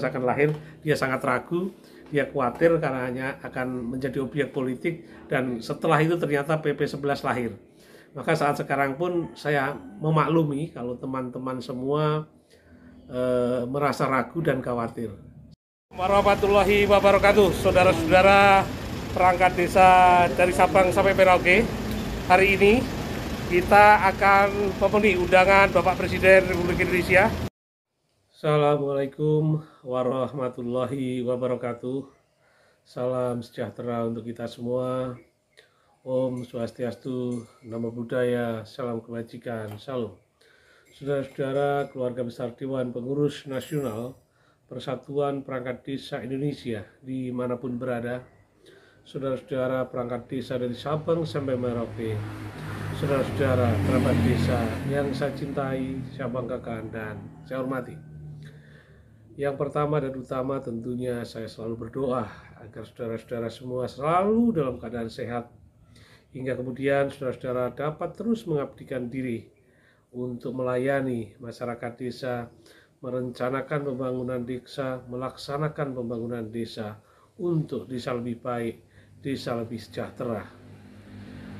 akan lahir, dia sangat ragu, dia khawatir karena hanya akan menjadi objek politik, dan setelah itu ternyata PP 11 lahir. Maka saat sekarang pun saya memaklumi kalau teman-teman semua merasa ragu dan khawatir. Warahmatullahi wabarakatuh, saudara-saudara perangkat desa dari Sabang sampai Merauke. Hari ini kita akan memenuhi undangan Bapak Presiden Republik Indonesia. Assalamualaikum warahmatullahi wabarakatuh. Salam sejahtera untuk kita semua. Om Swastiastu, Namo Buddhaya, salam kebajikan, salam. Saudara-saudara keluarga besar Dewan Pengurus Nasional Persatuan Perangkat Desa Indonesia dimanapun berada, saudara-saudara perangkat desa dari Sabang sampai Merauke, saudara-saudara kerabat desa yang saya cintai, saya banggakan, dan saya hormati. Yang pertama dan utama tentunya saya selalu berdoa agar saudara-saudara semua selalu dalam keadaan sehat, hingga kemudian saudara-saudara dapat terus mengabdikan diri untuk melayani masyarakat desa, merencanakan pembangunan desa, melaksanakan pembangunan desa untuk desa lebih baik, desa lebih sejahtera.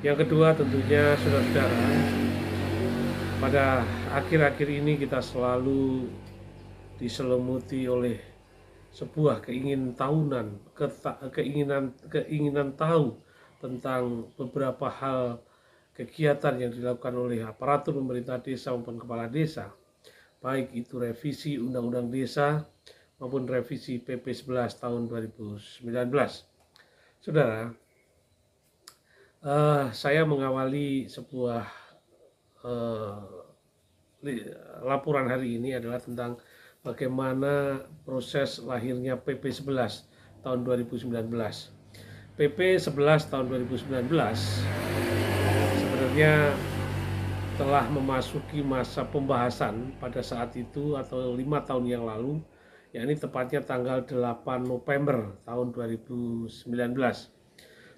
Yang kedua tentunya saudara-saudara, pada akhir-akhir ini kita selalu diselimuti oleh sebuah keinginan tahu tentang beberapa hal kegiatan yang dilakukan oleh aparatur pemerintah desa maupun kepala desa, baik itu revisi Undang-Undang Desa maupun revisi PP 11 tahun 2019. Saudara, saya mengawali sebuah laporan hari ini adalah tentang bagaimana proses lahirnya PP 11 tahun 2019. PP 11 tahun 2019 sebenarnya telah memasuki masa pembahasan pada saat itu atau 5 tahun yang lalu, yakni tepatnya tanggal 8 November tahun 2019.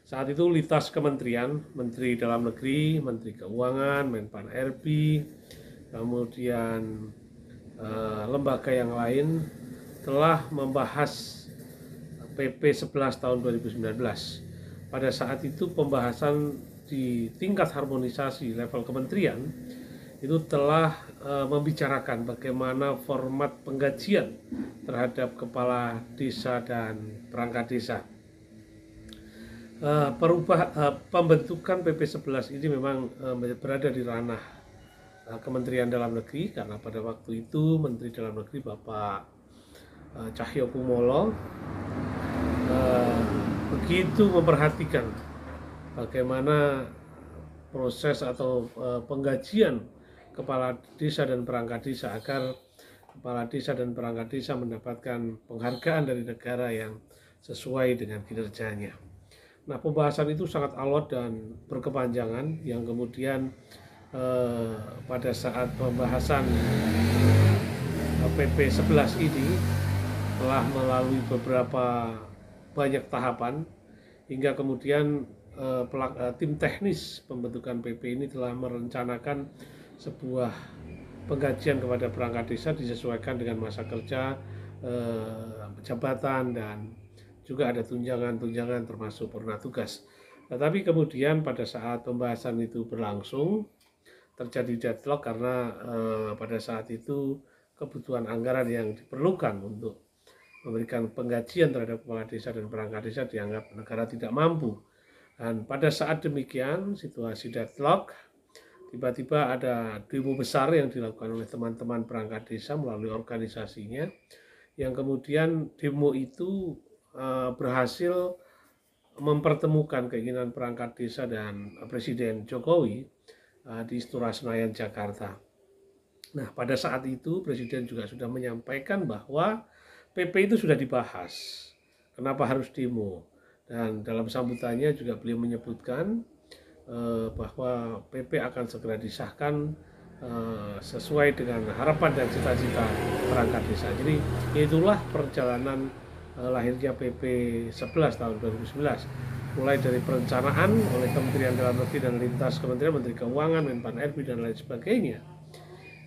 Saat itu lintas kementerian, Menteri Dalam Negeri, Menteri Keuangan, Menpan RB, kemudian lembaga yang lain telah membahas PP 11 tahun 2019. Pada saat itu pembahasan di tingkat harmonisasi level kementerian itu telah membicarakan bagaimana format penggajian terhadap kepala desa dan perangkat desa. Pembentukan PP 11 ini memang berada di ranah Kementerian Dalam Negeri, karena pada waktu itu Menteri Dalam Negeri Bapak Cahyokumolo begitu memperhatikan bagaimana proses atau penggajian kepala desa dan perangkat desa agar kepala desa dan perangkat desa mendapatkan penghargaan dari negara yang sesuai dengan kinerjanya. Nah, pembahasan itu sangat alot dan berkepanjangan, yang kemudian pada saat pembahasan PP 11 ini telah melalui beberapa banyak tahapan, hingga kemudian tim teknis pembentukan PP ini telah merencanakan sebuah penggajian kepada perangkat desa disesuaikan dengan masa kerja, jabatan, dan juga ada tunjangan-tunjangan termasuk purna tugas. Tetapi kemudian pada saat pembahasan itu berlangsung, terjadi deadlock karena pada saat itu kebutuhan anggaran yang diperlukan untuk memberikan penggajian terhadap kepala desa dan perangkat desa dianggap negara tidak mampu. Dan pada saat demikian situasi deadlock, tiba-tiba ada demo besar yang dilakukan oleh teman-teman perangkat desa melalui organisasinya, yang kemudian demo itu berhasil mempertemukan keinginan perangkat desa dan Presiden Jokowi di Istora Senayan, Jakarta. Nah, pada saat itu Presiden juga sudah menyampaikan bahwa PP itu sudah dibahas, kenapa harus demo? Dan dalam sambutannya juga beliau menyebutkan bahwa PP akan segera disahkan sesuai dengan harapan dan cita-cita perangkat desa. Jadi itulah perjalanan lahirnya PP 11 tahun 2011. Mulai dari perencanaan oleh Kementerian Dalam Negeri dan lintas kementerian, Menteri Keuangan, Menpan RB, dan lain sebagainya,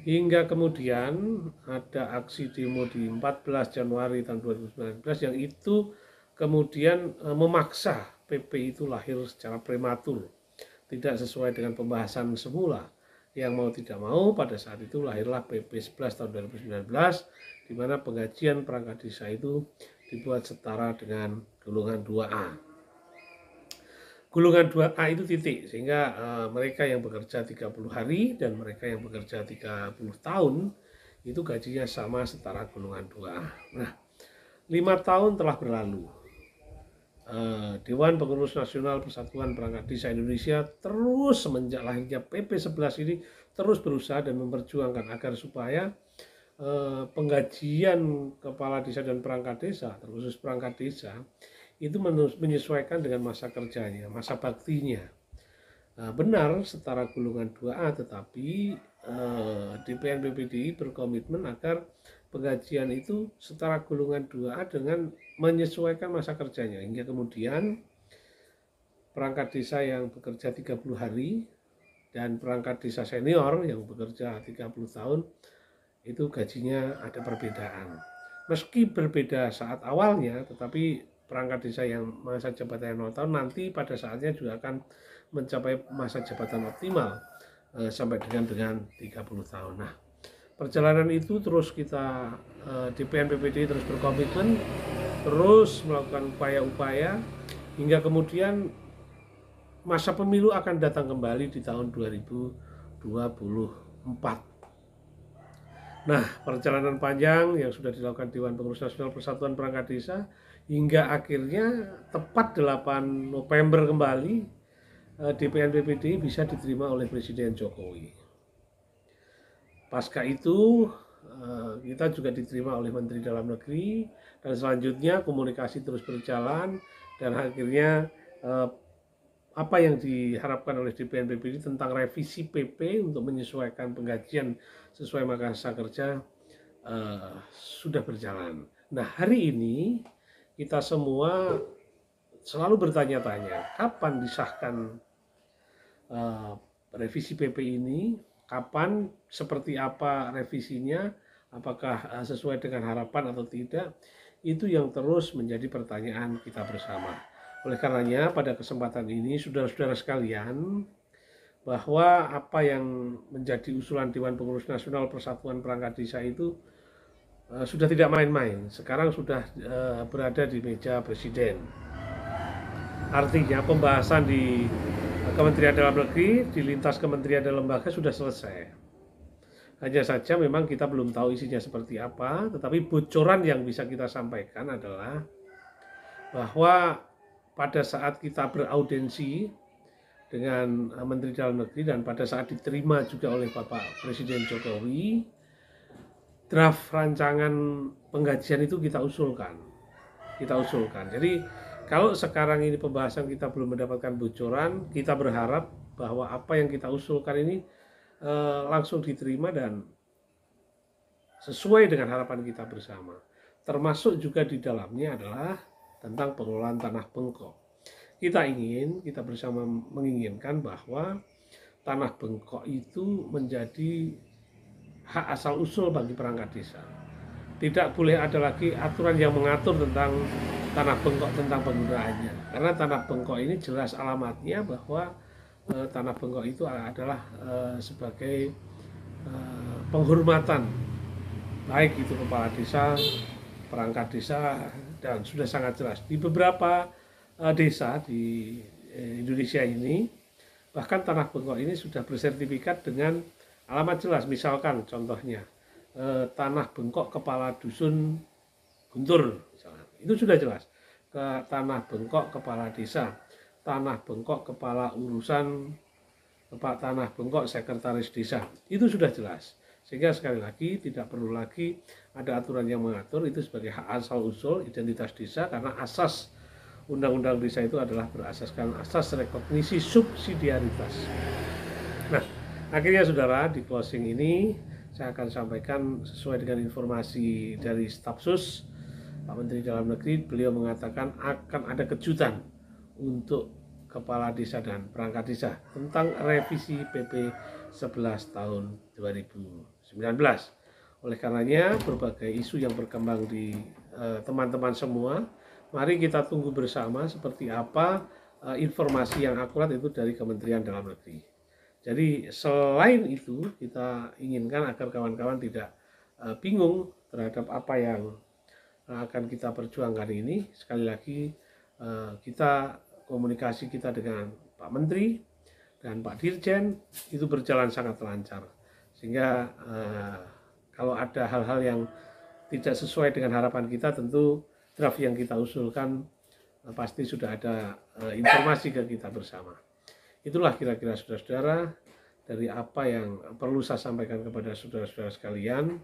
Hingga kemudian ada aksi demo di 14 Januari tahun 2019 yang itu kemudian memaksa PP itu lahir secara prematur, tidak sesuai dengan pembahasan semula. Yang mau tidak mau pada saat itu lahirlah PP 11 tahun 2019, di mana penggajian perangkat desa itu dibuat setara dengan golongan 2A. Golongan 2A itu titik, sehingga mereka yang bekerja 30 hari dan mereka yang bekerja 30 tahun itu gajinya sama setara golongan 2A. Nah, 5 tahun telah berlalu. Dewan Pengurus Nasional Persatuan Perangkat Desa Indonesia terus semenjak lahirnya PP 11 ini terus berusaha dan memperjuangkan agar supaya penggajian kepala desa dan perangkat desa, terkhusus perangkat desa, itu menyesuaikan dengan masa kerjanya, masa baktinya. Benar setara golongan 2A, tetapi DPN PPDI berkomitmen agar penggajian itu setara golongan 2A dengan menyesuaikan masa kerjanya, hingga kemudian perangkat desa yang bekerja 30 hari dan perangkat desa senior yang bekerja 30 tahun itu gajinya ada perbedaan. Meski berbeda saat awalnya, tetapi perangkat desa yang masa jabatannya 0 tahun nanti pada saatnya juga akan mencapai masa jabatan optimal sampai dengan 30 tahun. Nah, perjalanan itu terus kita DPN PPDI terus berkomitmen, terus melakukan upaya-upaya hingga kemudian masa pemilu akan datang kembali di tahun 2024. Nah, perjalanan panjang yang sudah dilakukan Dewan Pengurus Nasional Persatuan Perangkat Desa hingga akhirnya tepat 8 November kembali DPN PPDI bisa diterima oleh Presiden Jokowi. Pasca itu kita juga diterima oleh Menteri Dalam Negeri dan selanjutnya komunikasi terus berjalan dan akhirnya apa yang diharapkan oleh DPN PPDI tentang revisi PP untuk menyesuaikan penggajian sesuai masa kerja sudah berjalan. Nah, hari ini kita semua selalu bertanya-tanya kapan disahkan revisi PP ini, kapan, seperti apa revisinya, apakah sesuai dengan harapan atau tidak, itu yang terus menjadi pertanyaan kita bersama. Oleh karenanya pada kesempatan ini saudara-saudara sekalian, bahwa apa yang menjadi usulan Dewan Pengurus Nasional Persatuan Perangkat Desa itu sudah tidak main-main, sekarang sudah berada di meja Presiden. Artinya pembahasan di Kementerian Dalam Negeri, di lintas kementerian dan lembaga sudah selesai. Hanya saja memang kita belum tahu isinya seperti apa, tetapi bocoran yang bisa kita sampaikan adalah bahwa pada saat kita beraudensi dengan Menteri Dalam Negeri dan pada saat diterima juga oleh Bapak Presiden Jokowi, draft rancangan penggajian itu kita usulkan. Jadi kalau sekarang ini pembahasan kita belum mendapatkan bocoran, kita berharap bahwa apa yang kita usulkan ini langsung diterima dan sesuai dengan harapan kita bersama. Termasuk juga di dalamnya adalah tentang pengelolaan tanah bengkok. Kita bersama menginginkan bahwa tanah bengkok itu menjadi hak asal usul bagi perangkat desa. Tidak boleh ada lagi aturan yang mengatur tentang tanah bengkok, tentang penggunaannya. Karena tanah bengkok ini jelas alamatnya bahwa tanah bengkok itu adalah sebagai penghormatan, baik itu kepala desa, perangkat desa, dan sudah sangat jelas di beberapa desa di Indonesia ini, bahkan tanah bengkok ini sudah bersertifikat dengan alamat jelas. Misalkan contohnya tanah bengkok kepala dusun Guntur misalnya, itu sudah jelas. Tanah bengkok kepala desa, tanah bengkok kepala urusan, tanah bengkok sekretaris desa, itu sudah jelas. Sehingga sekali lagi tidak perlu lagi ada aturan yang mengatur, itu sebagai hak asal usul identitas desa, karena asas undang-undang desa itu adalah berasaskan asas rekognisi subsidiaritas. Nah, akhirnya saudara, di closing ini saya akan sampaikan sesuai dengan informasi dari staf sus Pak Menteri Dalam Negeri. Beliau mengatakan akan ada kejutan untuk kepala desa dan perangkat desa tentang revisi PP 11 tahun 2019. Oleh karenanya, berbagai isu yang berkembang di teman-teman semua, mari kita tunggu bersama seperti apa informasi yang akurat itu dari Kementerian Dalam Negeri. Jadi selain itu, kita inginkan agar kawan-kawan tidak bingung terhadap apa yang akan kita perjuangkan ini. Sekali lagi, kita komunikasi kita dengan Pak Menteri dan Pak Dirjen itu berjalan sangat lancar, sehingga kalau ada hal-hal yang tidak sesuai dengan harapan kita, tentu draft yang kita usulkan pasti sudah ada informasi ke kita bersama. Itulah kira-kira saudara-saudara dari apa yang perlu saya sampaikan kepada saudara-saudara sekalian,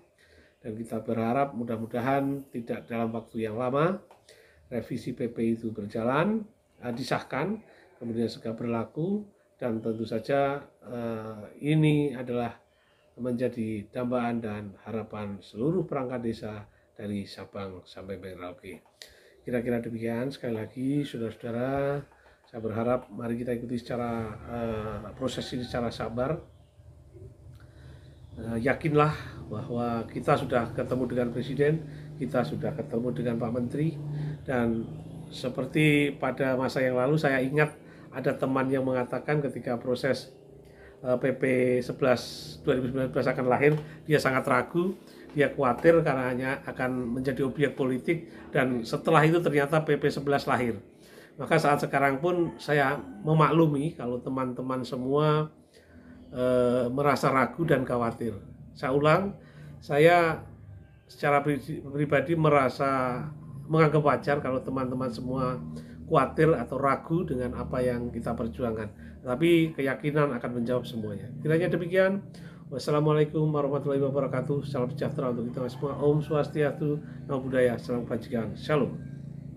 dan kita berharap mudah-mudahan tidak dalam waktu yang lama revisi PP itu berjalan, disahkan, kemudian segera berlaku, dan tentu saja ini adalah menjadi dambaan dan harapan seluruh perangkat desa dari Sabang sampai Merauke. Kira-kira demikian. Sekali lagi saudara-saudara, saya berharap mari kita ikuti secara proses ini secara sabar. Yakinlah bahwa kita sudah ketemu dengan Presiden, kita sudah ketemu dengan Pak Menteri, dan seperti pada masa yang lalu saya ingat ada teman yang mengatakan ketika proses PP 11 2019 akan lahir, dia sangat ragu, dia khawatir karena hanya akan menjadi objek politik, dan setelah itu ternyata PP 11 lahir. Maka saat sekarang pun saya memaklumi kalau teman-teman semua merasa ragu dan khawatir. Saya ulang, saya secara pribadi merasa menganggap wajar kalau teman-teman semua khawatir atau ragu dengan apa yang kita perjuangkan. Tapi keyakinan akan menjawab semuanya. Kiranya demikian. Wassalamualaikum warahmatullahi wabarakatuh. Salam sejahtera untuk kita semua. Om Swastiastu, Namo Buddhaya, Salam Kebajikan. Shalom.